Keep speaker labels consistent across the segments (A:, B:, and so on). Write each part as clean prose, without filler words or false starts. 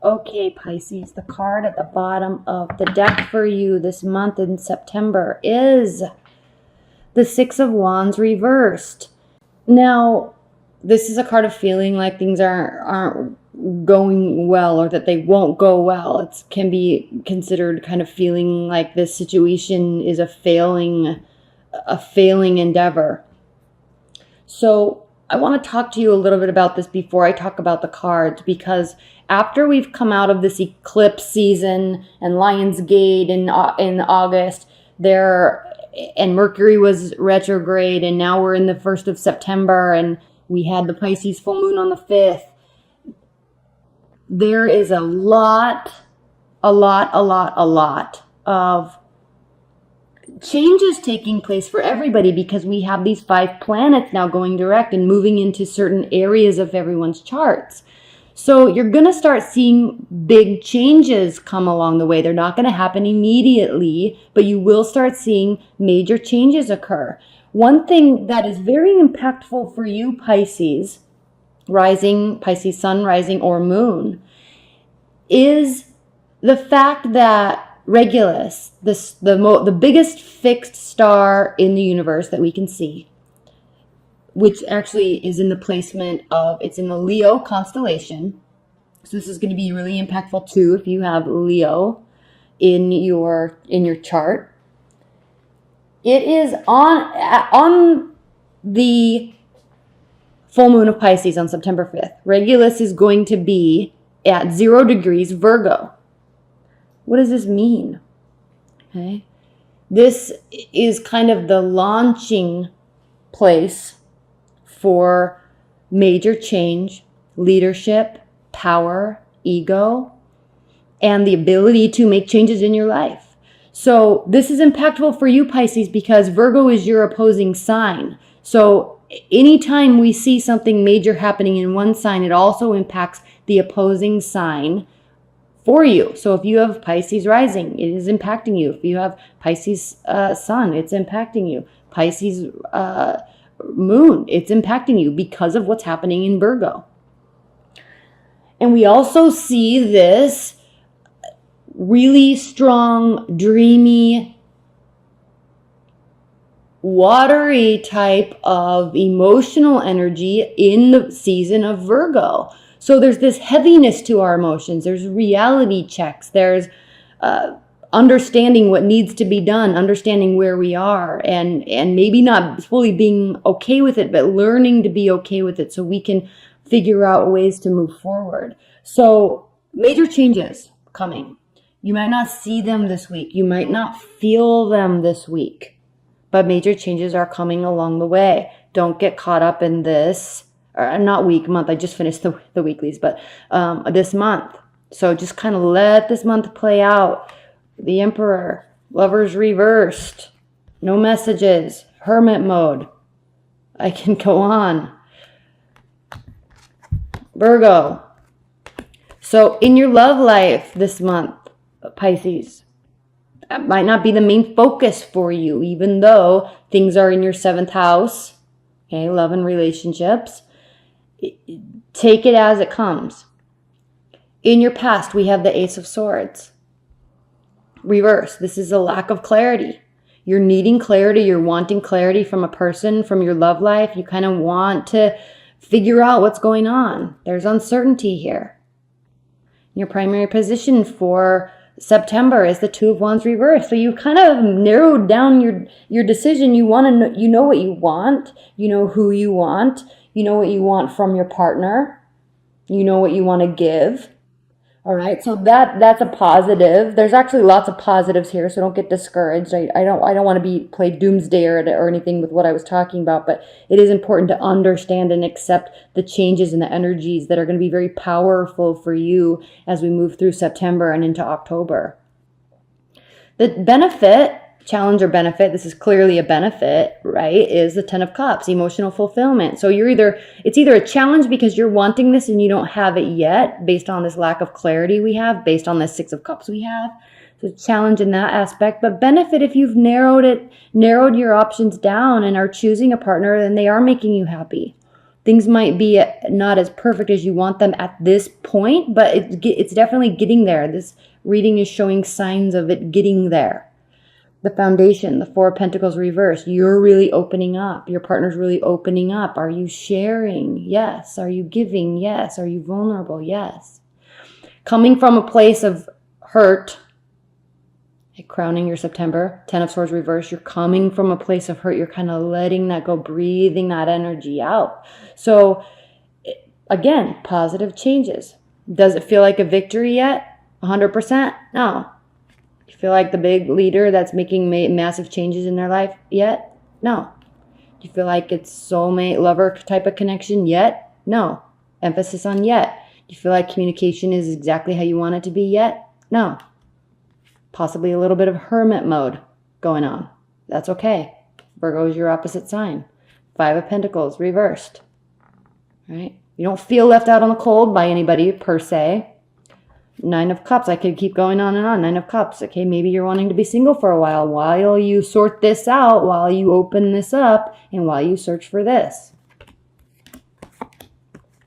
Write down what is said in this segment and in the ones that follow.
A: Okay, Pisces, the card at the bottom of the deck for you this month in September is the Six of Wands reversed. Now, this is a card of feeling like things aren't going well, or that they won't go well. It can be considered kind of feeling like this situation is a failing endeavor. So I want to talk to you a little bit about this before I talk about the cards, because after we've come out of this eclipse season and Lionsgate in August, and Mercury was retrograde, and now we're in the 1st of September, and we had the Pisces full moon on the 5th. There is a lot of changes taking place for everybody, because we have these 5 planets now going direct and moving into certain areas of everyone's charts. So you're going to start seeing big changes come along the way. They're not going to happen immediately, but you will start seeing major changes occur. One thing that is very impactful for you, Pisces, rising, Pisces sun, rising, or moon, is the fact that Regulus, the biggest fixed star in the universe that we can see, which actually is in the placement of, it's in the Leo constellation. So this is going to be really impactful too if you have Leo in your chart. It is on the full moon of Pisces on September 5th. Regulus is going to be at 0 degrees Virgo. What does this mean? Okay. This is kind of the launching place for major change, leadership, power, ego, and the ability to make changes in your life. So this is impactful for you, Pisces, because Virgo is your opposing sign. So anytime we see something major happening in one sign, it also impacts the opposing sign for you. So if you have Pisces rising, it is impacting you. If you have Pisces sun, it's impacting you. Pisces moon, it's impacting you because of what's happening in Virgo. And we also see this really strong, dreamy, watery type of emotional energy in the season of Virgo. So there's this heaviness to our emotions. There's reality checks. There's understanding what needs to be done, understanding where we are, and maybe not fully being okay with it, but learning to be okay with it so we can figure out ways to move forward. So major changes coming. You might not see them this week. You might not feel them this week, but major changes are coming along the way. Don't get caught up in this, or not week, month. I just finished the weeklies, but this month. So just kind of let this month play out. The Emperor, Lovers reversed, no messages, hermit mode. I can go on. Virgo. So in your love life this month, Pisces, that might not be the main focus for you, even though things are in your 7th house. Okay, love and relationships. Take it as it comes. In your past, we have the Ace of Swords. Reverse. This is a lack of clarity. You're needing clarity. You're wanting clarity from a person, from your love life. You kind of want to figure out what's going on. There's uncertainty here. Your primary position for September is the Two of Wands reverse. So you kind of narrowed down your decision. You want to know, you know what you want. You know who you want. You know what you want from your partner. You know what you want to give. All right, so that's a positive. There's actually lots of positives here, so don't get discouraged. I don't want to play doomsday or anything with what I was talking about, but it is important to understand and accept the changes in the energies that are going to be very powerful for you as we move through September and into October. The benefit, challenge or benefit, this is clearly a benefit, right, is the Ten of Cups, emotional fulfillment. So it's either a challenge because you're wanting this and you don't have it yet, based on this lack of clarity we have, based on the Six of Cups we have. So challenge in that aspect, but benefit if you've narrowed your options down and are choosing a partner and they are making you happy. Things might be not as perfect as you want them at this point, but it's definitely getting there. This reading is showing signs of it getting there. The foundation, the Four of Pentacles reversed. You're really opening up. Your partner's really opening up. Are you sharing? Yes. Are you giving? Yes. Are you vulnerable? Yes. Coming from a place of hurt, crowning your September, 10 of Swords reversed, you're coming from a place of hurt. You're kind of letting that go, breathing that energy out. So again, positive changes. Does it feel like a victory yet? 100%? No. You feel like the big leader that's making massive changes in their life yet? No. You feel like it's soulmate, lover type of connection yet? No. Emphasis on yet. You feel like communication is exactly how you want it to be yet? No. Possibly a little bit of hermit mode going on. That's okay. Virgo is your opposite sign. Five of Pentacles reversed. Right? You don't feel left out on the cold by anybody per se. Nine of Cups. I could keep going on and on. Nine of Cups. Okay, maybe you're wanting to be single for a while you sort this out, while you open this up, and while you search for this.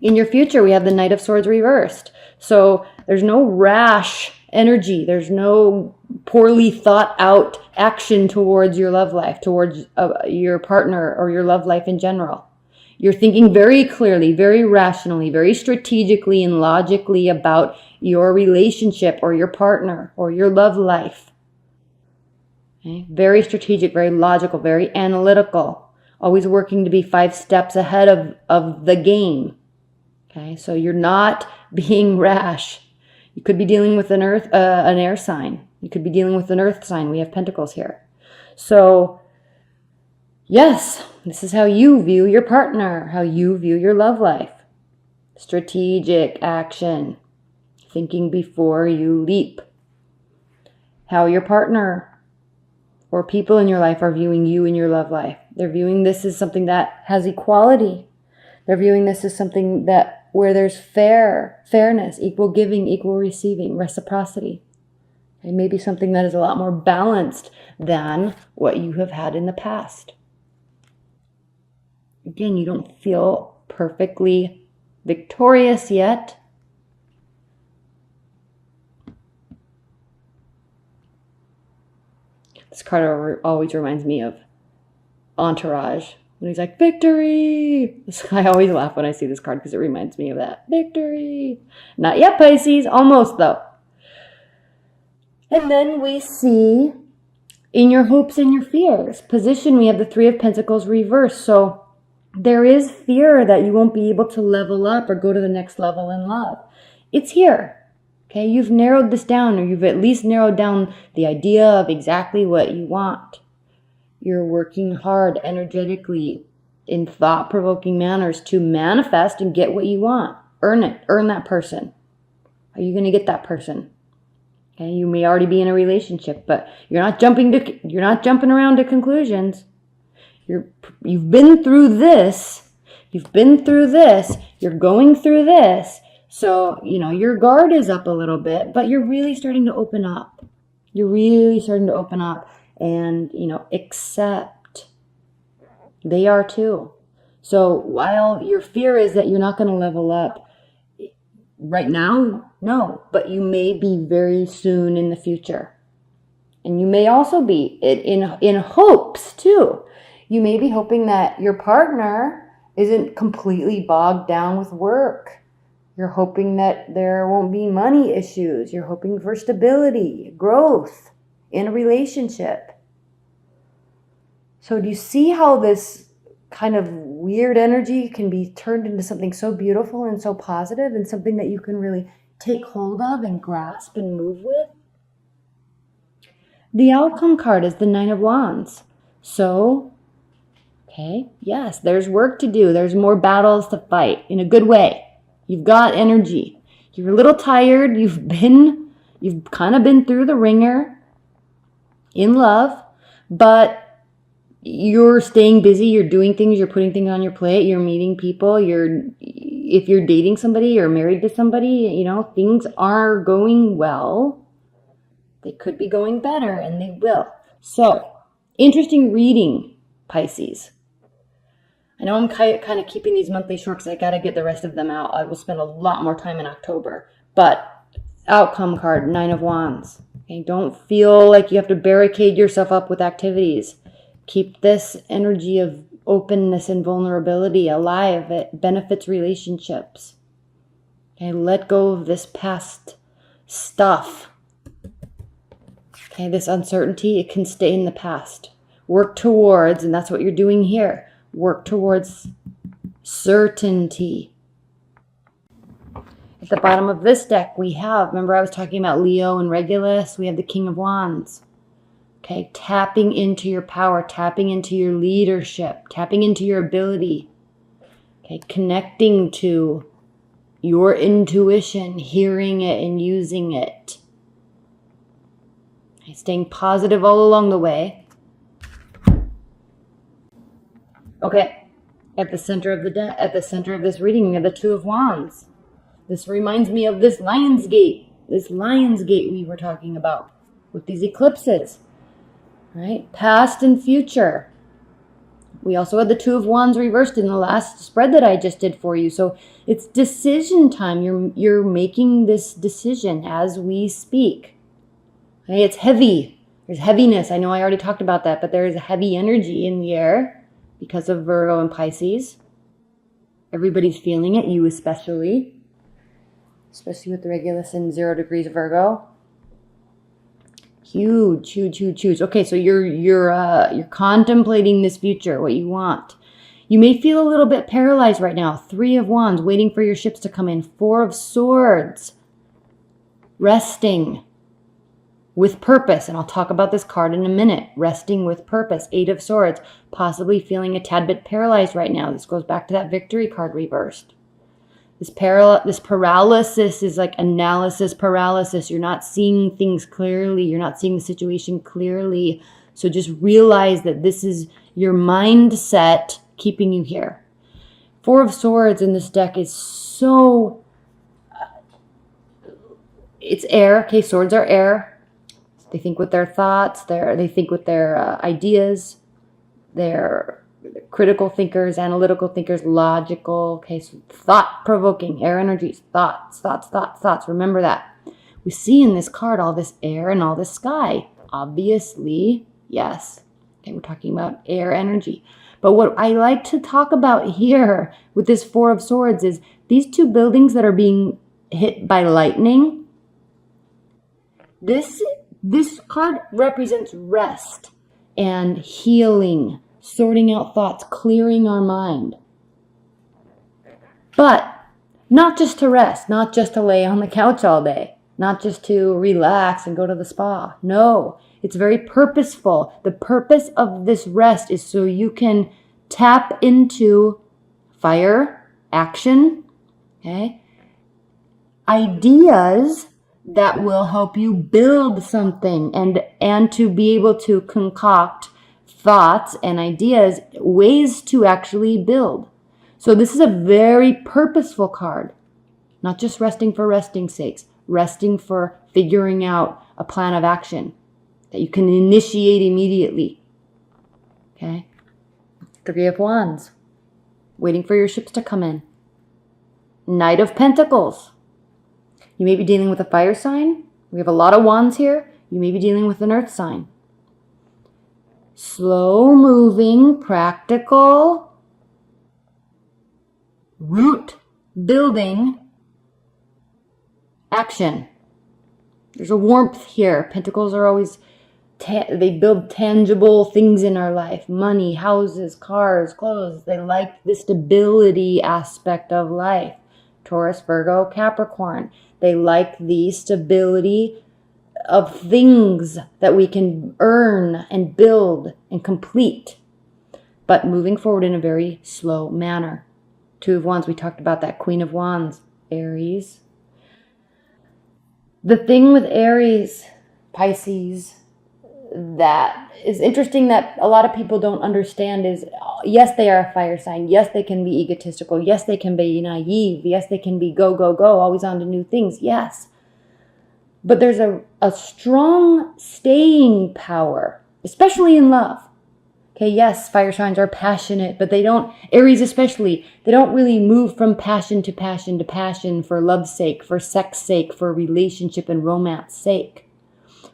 A: In your future, we have the Knight of Swords reversed. So there's no rash energy. There's no poorly thought out action towards your love life, towards your partner or your love life in general. You're thinking very clearly, very rationally, very strategically and logically about your relationship or your partner or your love life. Okay? Very strategic, very logical, very analytical. Always working to be 5 steps ahead of the game. Okay, so you're not being rash. You could be dealing with an air sign. You could be dealing with an earth sign. We have Pentacles here. So, yes, this is how you view your partner, how you view your love life. Strategic action. Thinking before you leap. How your partner or people in your life are viewing you in your love life. They're viewing this as something that has equality. They're viewing this as something where there's fairness, equal giving, equal receiving, reciprocity. It may be something that is a lot more balanced than what you have had in the past. Again, you don't feel perfectly victorious yet. This card always reminds me of Entourage. When he's like, victory! I always laugh when I see this card because it reminds me of that. Victory! Not yet, Pisces. Almost, though. And then we see in your hopes and your fears. Position, we have the Three of Pentacles reversed. So there is fear that you won't be able to level up or go to the next level in love. It's here. Okay, you've narrowed this down, or you've at least narrowed down the idea of exactly what you want. You're working hard energetically in thought-provoking manners to manifest and get what you want. Earn it. Earn that person. Are you going to get that person? Okay, you may already be in a relationship, but you're not jumping around to conclusions. You've been through this. You've been through this. You're going through this. So, your guard is up a little bit, but you're really starting to open up. You're really starting to open up and, accept. They are too. So while your fear is that you're not going to level up right now, no, but you may be very soon in the future. And you may also be in hopes too. You may be hoping that your partner isn't completely bogged down with work. You're hoping that there won't be money issues. You're hoping for stability, growth in a relationship. So do you see how this kind of weird energy can be turned into something so beautiful and so positive and something that you can really take hold of and grasp and move with? The outcome card is the Nine of Wands. So, okay, yes, there's work to do. There's more battles to fight in a good way. You've got energy. You're a little tired. You've kind of been through the ringer in love, but you're staying busy. You're doing things. You're putting things on your plate. You're meeting people. If you're dating somebody or married to somebody, things are going well. They could be going better, and they will. So, interesting reading, Pisces. I know I'm kind of keeping these monthly short because I got to get the rest of them out. I will spend a lot more time in October. But outcome card, 9 of Wands. Okay, don't feel like you have to barricade yourself up with activities. Keep this energy of openness and vulnerability alive. It benefits relationships. Okay, let go of this past stuff. Okay, this uncertainty, it can stay in the past. Work towards, and that's what you're doing here, work towards certainty. At the bottom of this deck, we have, remember I was talking about Leo and Regulus, we have the King of Wands. Okay, tapping into your power, tapping into your leadership, tapping into your ability. Okay, connecting to your intuition, hearing it and using it. Okay, staying positive all along the way. Okay, at the center of this reading, we have the Two of Wands. This reminds me of this Lion's Gate we were talking about with these eclipses, right? Past and future. We also had the Two of Wands reversed in the last spread that I just did for you. So it's decision time. You're making this decision as we speak. Okay, it's heavy. There's heaviness. I know I already talked about that, but there is a heavy energy in the air because of Virgo and Pisces. Everybody's feeling it, you especially with the Regulus and 0 degrees of Virgo. Huge. Okay, so you're contemplating this future, what you want. You may feel a little bit paralyzed right now. 3 of Wands, waiting for your ships to come in. 4 of Swords, resting with purpose. And I'll talk about this card in a minute. Resting with purpose. 8 of Swords, possibly feeling a tad bit paralyzed right now. This goes back to that Victory card reversed. This paralysis is like analysis paralysis. You're not seeing things clearly. You're not seeing the situation clearly. So just realize that this is your mindset keeping you here. 4 of Swords in this deck is so... it's air. Okay, swords are air. They think with their thoughts. They think with their ideas. They're critical thinkers, analytical thinkers, logical. Okay, so thought-provoking, air energies, thoughts. Remember that. We see in this card all this air and all this sky. Obviously, yes. Okay, we're talking about air energy. But what I like to talk about here with this 4 of Swords is these 2 buildings that are being hit by lightning. This card represents rest and healing, sorting out thoughts, clearing our mind. But not just to rest, not just to lay on the couch all day, not just to relax and go to the spa. No, it's very purposeful. The purpose of this rest is so you can tap into fire, action, okay? Ideas that will help you build something and to be able to concoct thoughts and ideas, ways to actually build. So this is a very purposeful card, not just resting for resting's sakes, resting for figuring out a plan of action that you can initiate immediately. Okay? 3 of Wands, waiting for your ships to come in. Knight of Pentacles. You may be dealing with a fire sign. We have a lot of wands here. You may be dealing with an earth sign. Slow moving, practical, root building action. There's a warmth here. Pentacles are always, they build tangible things in our life. Money, houses, cars, clothes. They like the stability aspect of life. Taurus, Virgo, Capricorn. They like the stability of things that we can earn and build and complete, but moving forward in a very slow manner. 2 of Wands, we talked about that. Queen of Wands, Aries. The thing with Aries, Pisces, that is interesting that a lot of people don't understand is, yes, they are a fire sign. Yes, they can be egotistical. Yes, they can be naive. Yes, they can be go, always on to new things. Yes. But there's a strong staying power, especially in love. Okay, yes, fire signs are passionate, but they don't, Aries especially, they don't really move from passion to passion to passion for love's sake, for sex sake, for relationship and romance sake.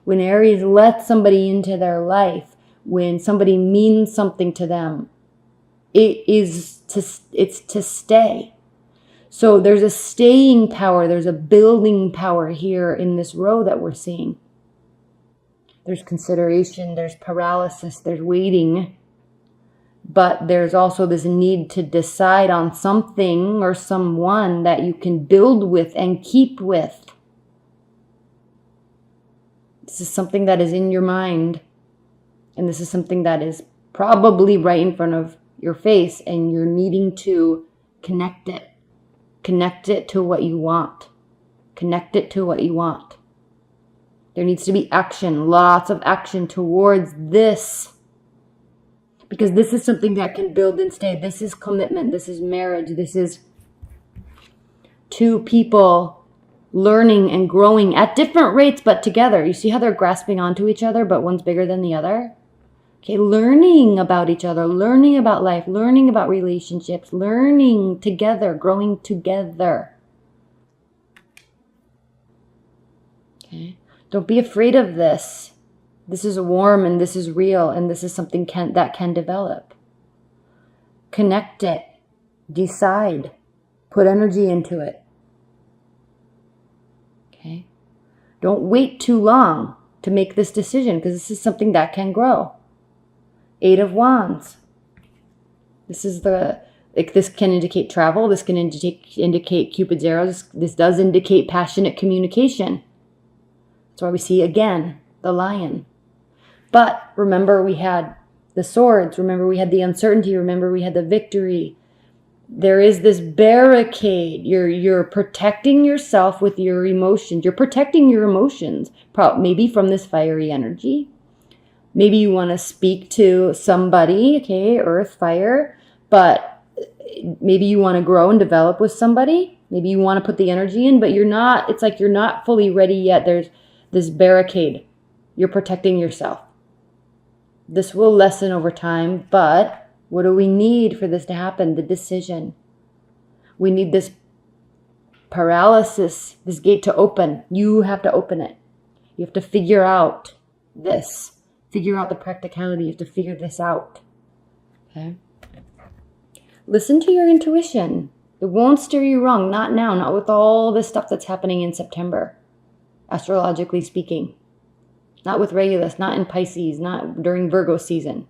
A: When Aries lets somebody into their life, when somebody means something to them, it's to stay. So there's a staying power, there's a building power here in this row that we're seeing. There's consideration, there's paralysis, there's waiting. But there's also this need to decide on something or someone that you can build with and keep with. This is something that is in your mind. And this is something that is probably right in front of your face, and you're needing to connect it. Connect it to what you want. Connect it to what you want. There needs to be action, lots of action towards this. Because this is something that can build and stay. This is commitment. This is marriage. This is two people learning and growing at different rates, but together. You see how they're grasping onto each other, but one's bigger than the other? Okay, learning about each other, learning about life, learning about relationships, learning together, growing together. Okay, don't be afraid of this. This is warm and this is real, and this is something that can develop. Connect it. Decide. Put energy into it. Okay? Don't wait too long to make this decision, because this is something that can grow. 8 of Wands. This is this can indicate travel. This can indicate Cupid's arrows. This does indicate passionate communication. That's why we see, again, the lion. But remember, we had the swords. Remember, we had the uncertainty. Remember, we had the victory. There is this barricade. You're protecting yourself with your emotions. You're protecting your emotions, maybe from this fiery energy. Maybe you want to speak to somebody, okay, earth, fire, but maybe you want to grow and develop with somebody. Maybe you want to put the energy in, but it's like you're not fully ready yet. There's this barricade. You're protecting yourself. This will lessen over time, but what do we need for this to happen? The decision. We need this paralysis, this gate to open. You have to open it. You have to figure out this. Figure out the practicality. You have to figure this out. Okay? Listen to your intuition. It won't steer you wrong. Not now. Not with all this stuff that's happening in September, astrologically speaking. Not with Regulus, not in Pisces, not during Virgo season.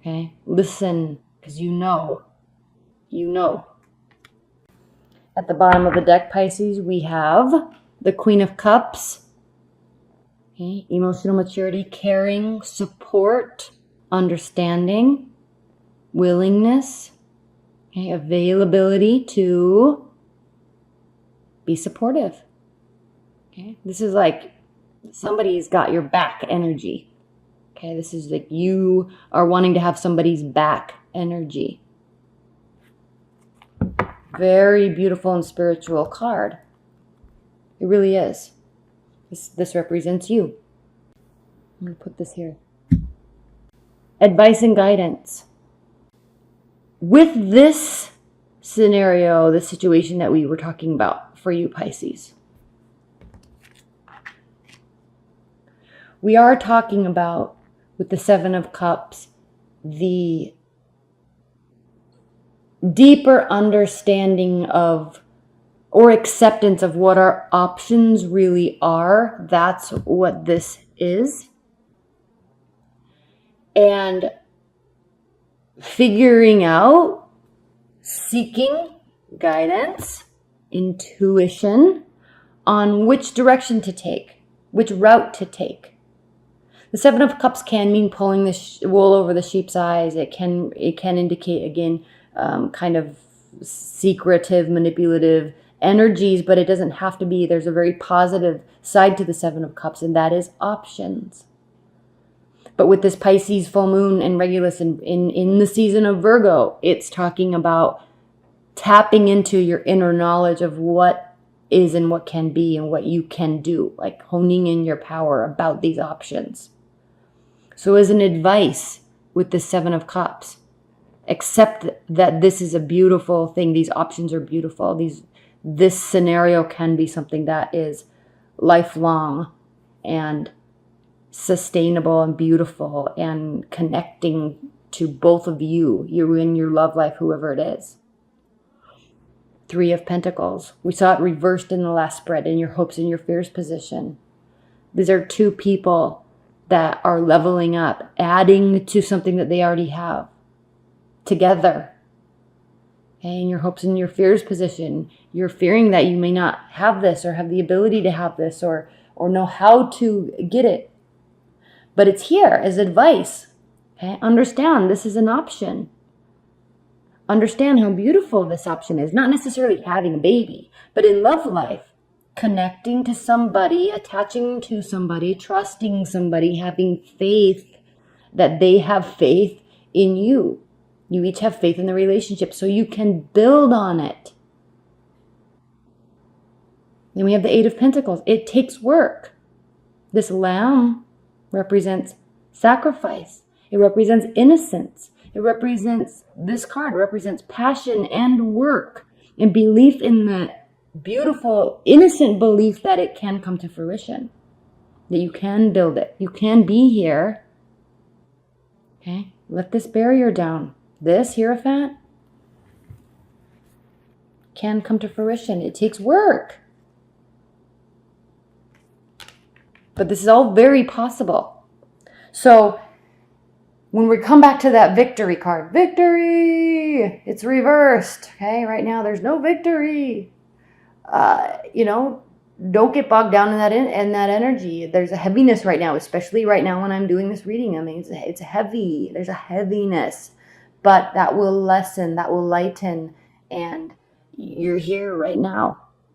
A: Okay? Listen, because you know. You know. At the bottom of the deck, Pisces, we have the Queen of Cups. Okay? Emotional maturity, caring, support, understanding, willingness, okay? Availability to be supportive. Okay? This is like somebody's got your back energy. Okay, this is like you are wanting to have somebody's back energy. Very beautiful and spiritual card. It really is. This represents you. I'm going to put this here. Advice and guidance. With this scenario, the situation that we were talking about for you, Pisces, we are talking about, with the 7 of Cups, the deeper understanding of, or acceptance of what our options really are. That's what this is. And figuring out, seeking guidance, intuition on which direction to take, which route to take. The 7 of Cups can mean pulling the wool over the sheep's eyes. It can indicate, again, kind of secretive, manipulative energies, but it doesn't have to be. There's a very positive side to the 7 of Cups, and that is options. But with this Pisces full moon and Regulus in the season of Virgo, it's talking about tapping into your inner knowledge of what is and what can be and what you can do, like honing in your power about these options. So as an advice, with the Seven of Cups. Accept that this is a beautiful thing. These options are beautiful. This scenario can be something that is lifelong and sustainable and beautiful and connecting to both of you in your love life, whoever it is. Three of Pentacles. We saw it reversed in the last spread, in your hopes and your fears position. These are two people that are leveling up, adding to something that they already have together. Okay, in your hopes and your fears position, you're fearing that you may not have this or have the ability to have this or know how to get it. But it's here as advice. Okay, understand this is an option. Understand how beautiful this option is. Not necessarily having a baby, but in love life, connecting to somebody, attaching to somebody, trusting somebody, having faith that they have faith in you. You each have faith in the relationship so you can build on it. Then we have the Eight of Pentacles. It takes work. This lamb represents sacrifice. It represents innocence. It represents, this card represents passion and work and belief in the beautiful, innocent belief that it can come to fruition, that you can build it. You can be here. Okay, let this barrier down. This Hierophant can come to fruition. It takes work. But this is all very possible. So when we come back to that victory card, victory, it's reversed. Okay, right now there's no victory. Don't get bogged down in that energy. There's a heaviness right now, especially right now when I'm doing this reading. I mean, it's heavy. There's a heaviness, but that will lessen, that will lighten, and you're here right now.